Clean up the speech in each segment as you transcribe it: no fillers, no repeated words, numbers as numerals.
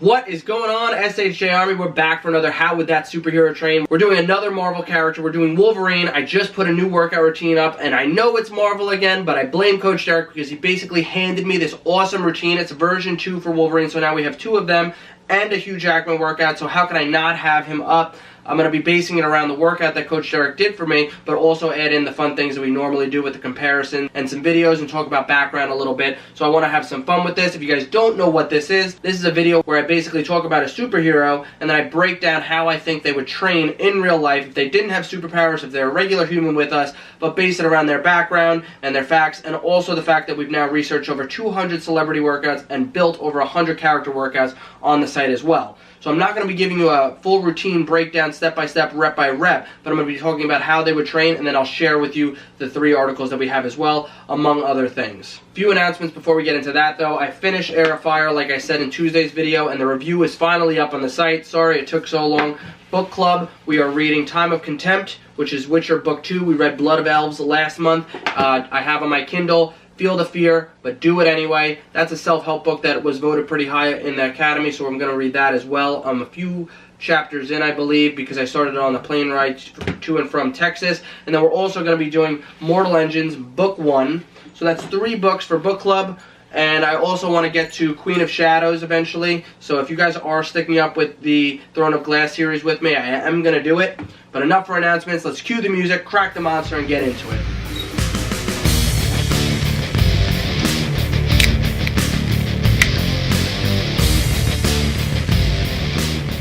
What is going on, SHJ Army? We're back for another How Would That Superhero Train. We're doing another Marvel character. We're doing Wolverine. I just put a new workout routine up, and I know it's Marvel again, but I blame Coach Derek because he basically handed me this awesome routine. It's version 2 for Wolverine, so now we have 2 of them and a Hugh Jackman workout, so how can I not have him up? I'm going to be basing it around the workout that Coach Derek did for me, but also add in the fun things that we normally do with the comparison and some videos and talk about background a little bit. So I want to have some fun with this. If you guys don't know what this is a video where I basically talk about a superhero and then I break down how I think they would train in real life if they didn't have superpowers, if they're a regular human with us, but base it around their background and their facts, and also the fact that we've now researched over 200 celebrity workouts and built over 100 character workouts on the site as well. So I'm not going to be giving you a full routine breakdown, step-by-step, rep-by-rep, but I'm going to be talking about how they would train, and then I'll share with you the 3 articles that we have as well, among other things. Few announcements before we get into that, though. I finished Heir, like I said in Tuesday's video, and the review is finally up on the site. Sorry it took so long. Book club, we are reading Time of Contempt, which is Witcher Book 2. We read Blood of Elves last month. I have on my Kindle Feel the Fear, but Do It Anyway. That's a self-help book that was voted pretty high in the Academy, so I'm going to read that as well. A few chapters in, I believe, because I started on the plane ride to and from Texas. And then we're also going to be doing Mortal Engines Book 1. So that's 3 books for book club. And I also want to get to Queen of Shadows eventually. So if you guys are sticking up with the Throne of Glass series with me, I am going to do it. But enough for announcements. Let's cue the music, crack the monster, and get into it.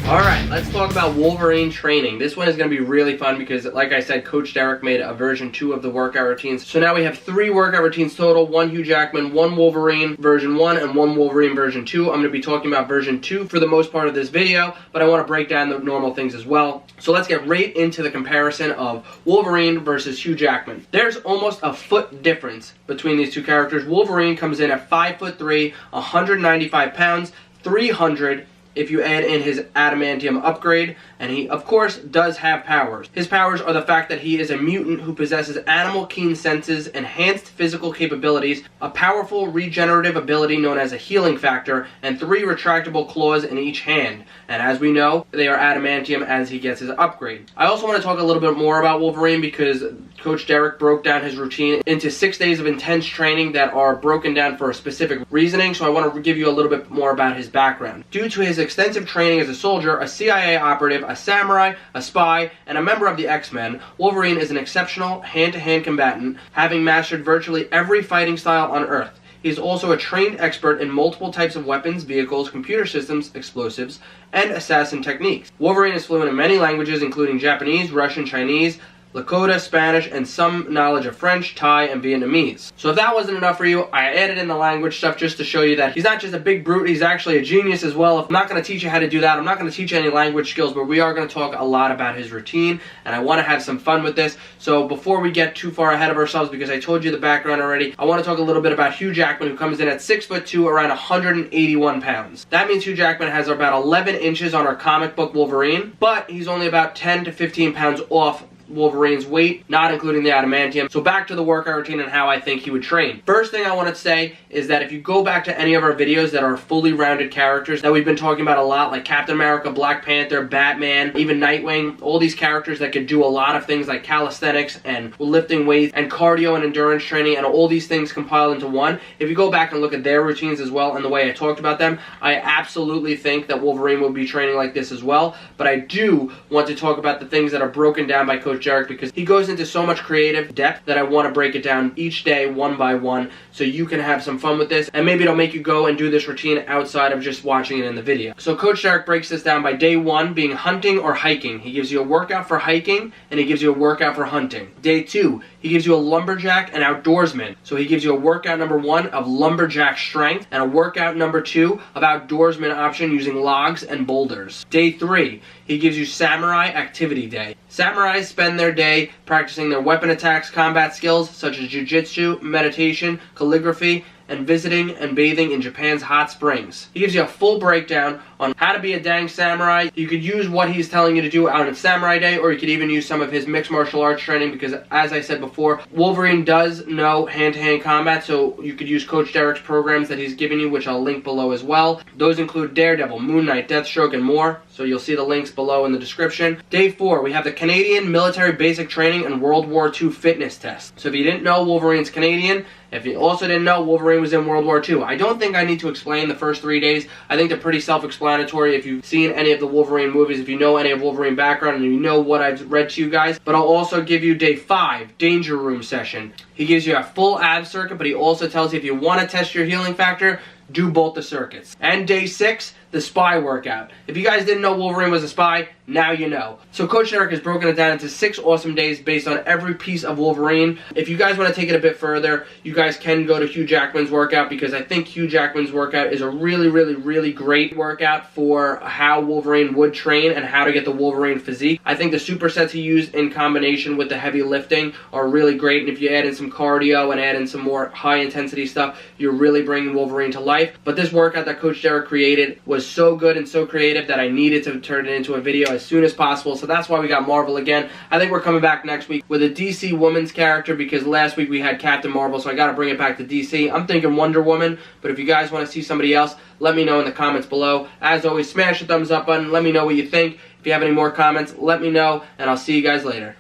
Alright, let's talk about Wolverine training. This one is going to be really fun because, like I said, Coach Derek made a version 2 of the workout routines. So now we have 3 workout routines total, 1 Hugh Jackman, 1 Wolverine version 1, and 1 Wolverine version 2. I'm going to be talking about version 2 for the most part of this video, but I want to break down the normal things as well. So let's get right into the comparison of Wolverine versus Hugh Jackman. There's almost a foot difference between these 2 characters. Wolverine comes in at 5'3", 195 pounds, 300 if you add in his adamantium upgrade, and he of course does have powers. His powers are the fact that he is a mutant who possesses animal keen senses, enhanced physical capabilities, a powerful regenerative ability known as a healing factor, and 3 retractable claws in each hand. And as we know, they are adamantium as he gets his upgrade. I also want to talk a little bit more about Wolverine because Coach Derek broke down his routine into 6 days of intense training that are broken down for a specific reasoning, so I want to give you a little bit more about his background. Due to his extensive training as a soldier, a CIA operative, a samurai, a spy, and a member of the X-Men, Wolverine is an exceptional hand-to-hand combatant, having mastered virtually every fighting style on Earth. He is also a trained expert in multiple types of weapons, vehicles, computer systems, explosives, and assassin techniques. Wolverine is fluent in many languages, including Japanese, Russian, Chinese, Lakota, Spanish, and some knowledge of French, Thai, and Vietnamese. So if that wasn't enough for you, I added in the language stuff just to show you that he's not just a big brute, he's actually a genius as well. I'm not going to teach you how to do that. I'm not going to teach you any language skills, but we are going to talk a lot about his routine, and I want to have some fun with this. So before we get too far ahead of ourselves, because I told you the background already, I want to talk a little bit about Hugh Jackman, who comes in at 6'2", around 181 pounds. That means Hugh Jackman has about 11 inches on our comic book Wolverine, but he's only about 10 to 15 pounds off Wolverine's weight, not including the adamantium. So back to the workout routine and how I think he would train. First thing I want to say is that if you go back to any of our videos that are fully rounded characters that we've been talking about a lot, like Captain America, Black Panther, Batman, even Nightwing, all these characters that could do a lot of things like calisthenics and lifting weights and cardio and endurance training and all these things compiled into one, if you go back and look at their routines as well and the way I talked about them, I absolutely think that Wolverine will be training like this as well. But I do want to talk about the things that are broken down by Coach Derek because he goes into so much creative depth that I want to break it down each day one by one so you can have some fun with this, and maybe it'll make you go and do this routine outside of just watching it in the video. So Coach Derek breaks this down by day 1 being hunting or hiking. He gives you a workout for hiking and he gives you a workout for hunting. Day 2, he gives you a lumberjack and outdoorsman. So he gives you a workout number 1 of lumberjack strength and a workout number 2 of outdoorsman option using logs and boulders. Day 3, he gives you samurai activity day. Samurais spend their day practicing their weapon attacks, combat skills such as jiu-jitsu, meditation, calligraphy, and visiting and bathing in Japan's hot springs. He gives you a full breakdown on how to be a dang samurai. You could use what he's telling you to do out on Samurai Day, or you could even use some of his mixed martial arts training, because as I said before, Wolverine does know hand-to-hand combat, so you could use Coach Derek's programs that he's giving you, which I'll link below as well. Those include Daredevil, Moon Knight, Deathstroke, and more, so you'll see the links below in the description. Day 4, we have the Canadian Military Basic Training and World War II Fitness Test. So if you didn't know, Wolverine's Canadian. If you also didn't know, Wolverine was in World War II. I don't think I need to explain the first 3 days. I think they're pretty self-explanatory if you've seen any of the Wolverine movies, if you know any of Wolverine Background, and you know what I've read to you guys. But I'll also give you Day 5, Danger Room Session. He gives you a full ab circuit, but he also tells you if you want to test your healing factor, do both the circuits. And Day 6, the spy workout. If you guys didn't know Wolverine was a spy, now you know. So Coach Derek has broken it down into 6 awesome days based on every piece of Wolverine. If you guys want to take it a bit further, you guys can go to Hugh Jackman's workout, because I think Hugh Jackman's workout is a really great workout for how Wolverine would train and how to get the Wolverine physique. I think the supersets he used in combination with the heavy lifting are really great, and if you add in some cardio and add in some more high intensity stuff, you're really bringing Wolverine to life. But this workout that Coach Derek created was so good and so creative that I needed to turn it into a video as soon as possible, so that's why we got Marvel again. I think we're coming back next week with a DC woman's character, because last week we had Captain Marvel, so I got to bring it back to DC. I'm thinking Wonder Woman, but if you guys want to see somebody else, let me know in the comments below. As always, smash the thumbs up button, let me know what you think. If you have any more comments, let me know, and I'll see you guys later.